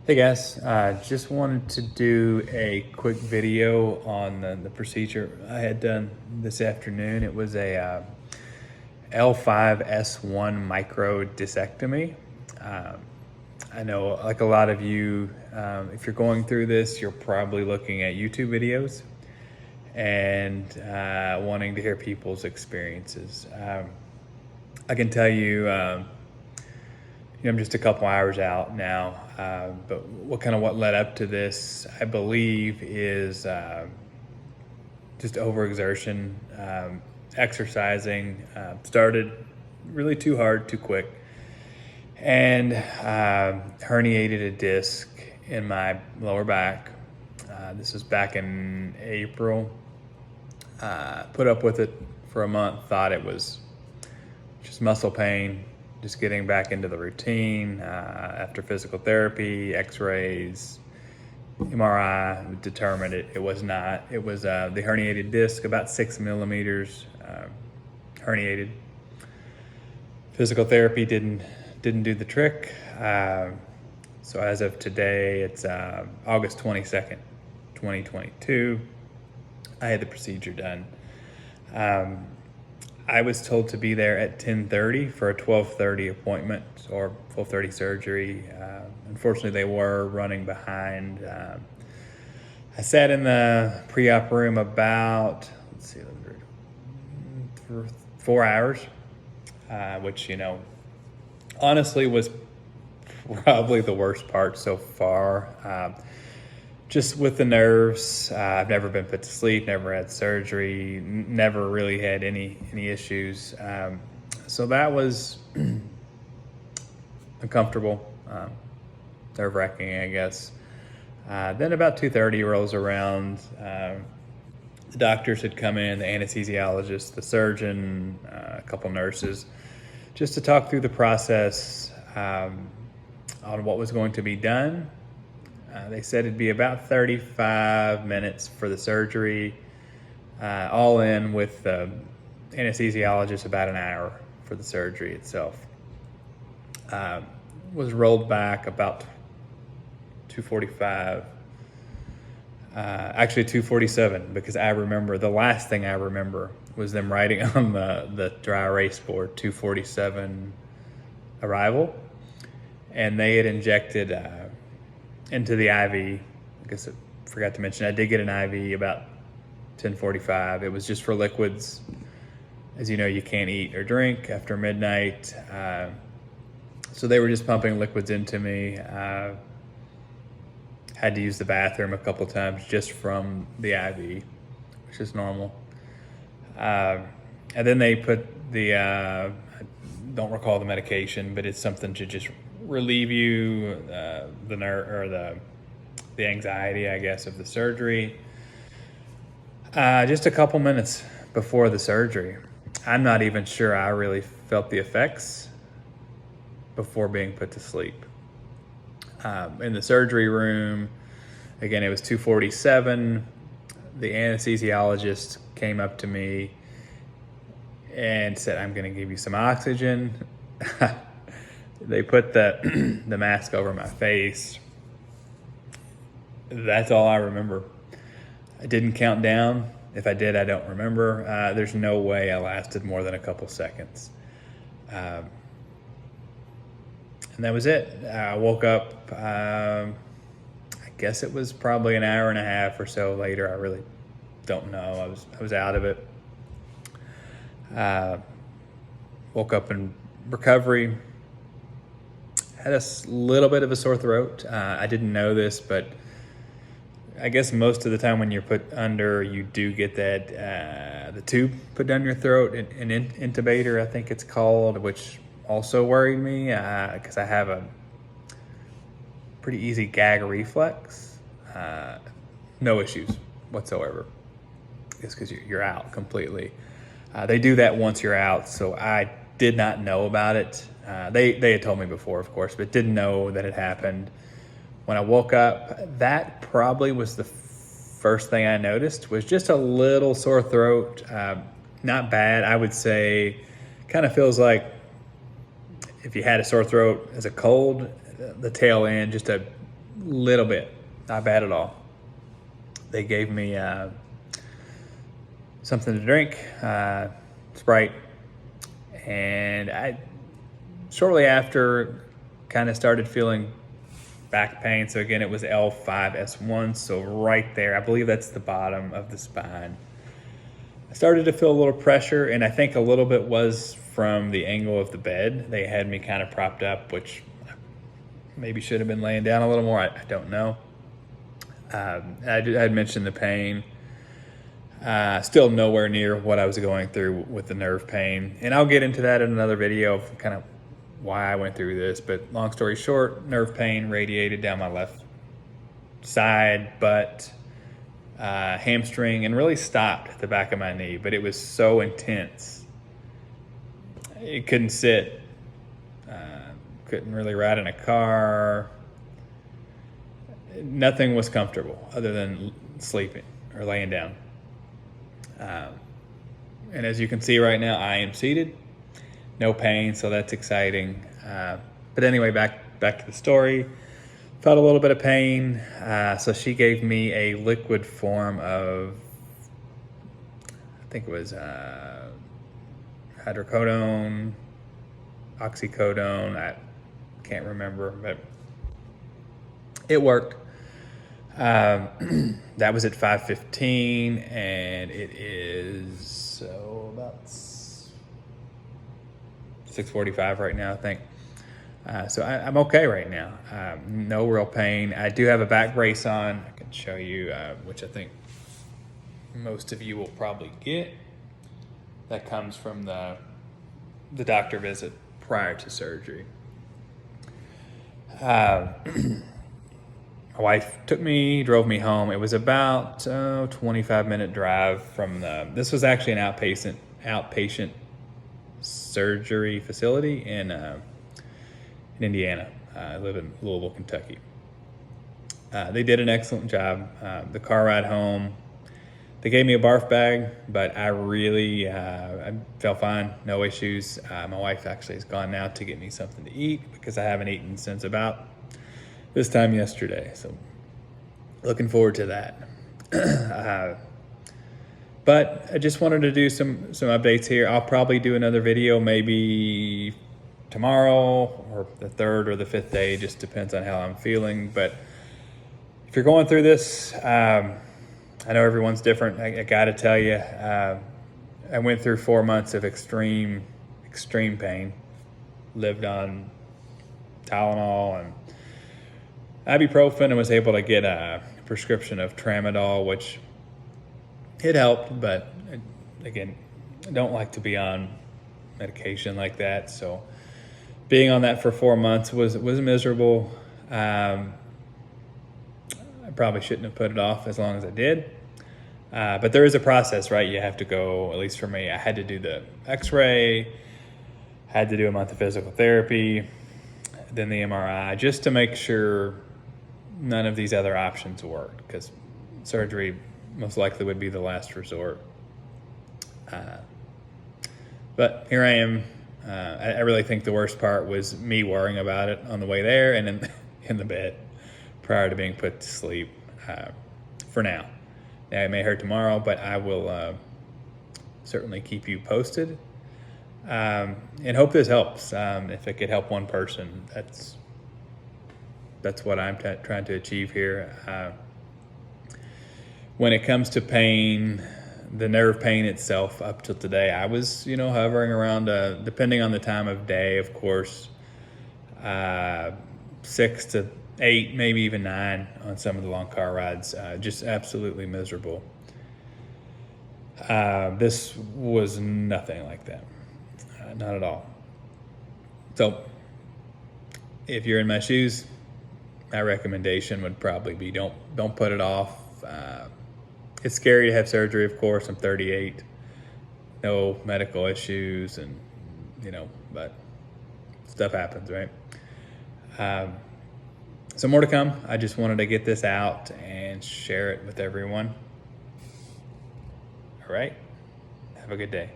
Hey guys, just wanted to do a quick video on the procedure I had done this afternoon. It was a L5S1 microdiscectomy. Um, I know, like a lot of you, if you're going through this, you're probably looking at YouTube videos and wanting to hear people's experiences. I can tell you, I'm just a couple hours out now, but what led up to this, I believe, is just overexertion, exercising. Started really too hard, too quick, and herniated a disc in my lower back. This was back in April. Put up with it for a month, thought it was just muscle pain, just getting back into the routine. After physical therapy, x-rays, MRI, determined it was not. It was the herniated disc, about 6 millimeters herniated. Physical therapy didn't do the trick. So as of today, it's August 22nd, 2022. I had the procedure done. I was told to be there at 10:30 for a 12:30 appointment or 12:30 surgery. Unfortunately, they were running behind. I sat in the pre-op room about, for 4 hours, which, honestly was probably the worst part so far. Just with the nerves, I've never been put to sleep, never had surgery, never really had any issues. So that was uncomfortable, nerve-wracking, I guess. Then about 2:30 rolls around. The doctors had come in, the anesthesiologist, the surgeon, a couple nurses, just to talk through the process on what was going to be done. They said it'd be about 35 minutes for the surgery, all in with the anesthesiologist, about an hour for the surgery itself. Was rolled back about 2:45, actually 2:47, because I remember, the last thing I remember was them writing on the dry erase board, 2:47 arrival, and they had injected into the IV. I guess I forgot to mention, I did get an IV about 10:45. It was just for liquids. As you know, you can't eat or drink after midnight. So they were just pumping liquids into me. Had to use the bathroom a couple times just from the IV, which is normal. And then they put I don't recall the medication, but it's something to just relieve you the nerve or the anxiety, I guess, of the surgery. Just a couple minutes before the surgery, I'm not even sure I really felt the effects before being put to sleep. In the surgery room, again, it was 2:47. The anesthesiologist came up to me and said, "I'm going to give you some oxygen." They put the mask over my face. That's all I remember. I didn't count down. If I did, I don't remember. There's no way I lasted more than a couple seconds. And that was it. I woke up, I guess it was probably an hour and a half or so later. I really don't know. I was out of it. Woke up in recovery. Had a little bit of a sore throat. I didn't know this, but I guess most of the time when you're put under, you do get that, the tube put down your throat, an intubator, I think it's called, which also worried me because I have a pretty easy gag reflex. No issues whatsoever. It's because you're out completely. They do that once you're out, so I did not know about it. They had told me before, of course, but didn't know that it happened. When I woke up, that probably was the first thing I noticed, was just a little sore throat. Not bad, I would say. Kind of feels like if you had a sore throat as a cold, the tail end, just a little bit, not bad at all. They gave me something to drink, Sprite, and I shortly after kind of started feeling back pain. So again, it was L5S1, so right there, I believe that's the bottom of the spine. I started to feel a little pressure, and I think a little bit was from the angle of the bed. They had me kind of propped up, which maybe should have been laying down a little more. I don't know. I had mentioned the pain. Still nowhere near what I was going through with the nerve pain. And I'll get into that in another video of kind of why I went through this. But long story short, nerve pain radiated down my left side, butt, hamstring, and really stopped at the back of my knee. But it was so intense. It couldn't sit. Couldn't really ride in a car. Nothing was comfortable other than sleeping or laying down. And as you can see right now, I am seated, no pain, so that's exciting. But anyway, back to the story. Felt a little bit of pain, so she gave me a liquid form of, I think it was hydrocodone, oxycodone, I can't remember, but it worked. That was at 5:15, and it is about 6:45 right now, I think. So I'm okay right now. No real pain. I do have a back brace on. I can show you, which I think most of you will probably get. That comes from the doctor visit prior to surgery. My wife drove me home. It was about 25-minute drive from this was actually an outpatient surgery facility in Indiana. I live in Louisville, Kentucky. They did an excellent job. The car ride home, they gave me a barf bag, but I felt fine, no issues. My wife actually has gone now to get me something to eat because I haven't eaten since about this time yesterday. So looking forward to that. But I just wanted to do some updates here. I'll probably do another video maybe tomorrow or the third or the fifth day, just depends on how I'm feeling. But if you're going through this, I know everyone's different. I got to tell you, I went through 4 months of extreme pain, lived on Tylenol and ibuprofen, and was able to get a prescription of tramadol, which it helped, but again, I don't like to be on medication like that. So being on that for 4 months was miserable. I probably shouldn't have put it off as long as I did. But there is a process, right? You have to go, at least for me, I had to do the x-ray, had to do a month of physical therapy, then the MRI, just to make sure none of these other options worked, because surgery most likely would be the last resort. But here I am. I really think the worst part was me worrying about it on the way there and in the bed prior to being put to sleep for now. Now, it may hurt tomorrow, but I will certainly keep you posted and hope this helps. If it could help one person, that's what I'm trying to achieve here. When it comes to pain, the nerve pain itself, up till today, I was, hovering around, depending on the time of day, of course, 6 to 8, maybe even 9 on some of the long car rides, just absolutely miserable. This was nothing like that, not at all. So if you're in my shoes, my recommendation would probably be don't put it off. It's scary to have surgery, of course. I'm 38, no medical issues, and but stuff happens, right? So more to come. I just wanted to get this out and share it with everyone. All right, have a good day.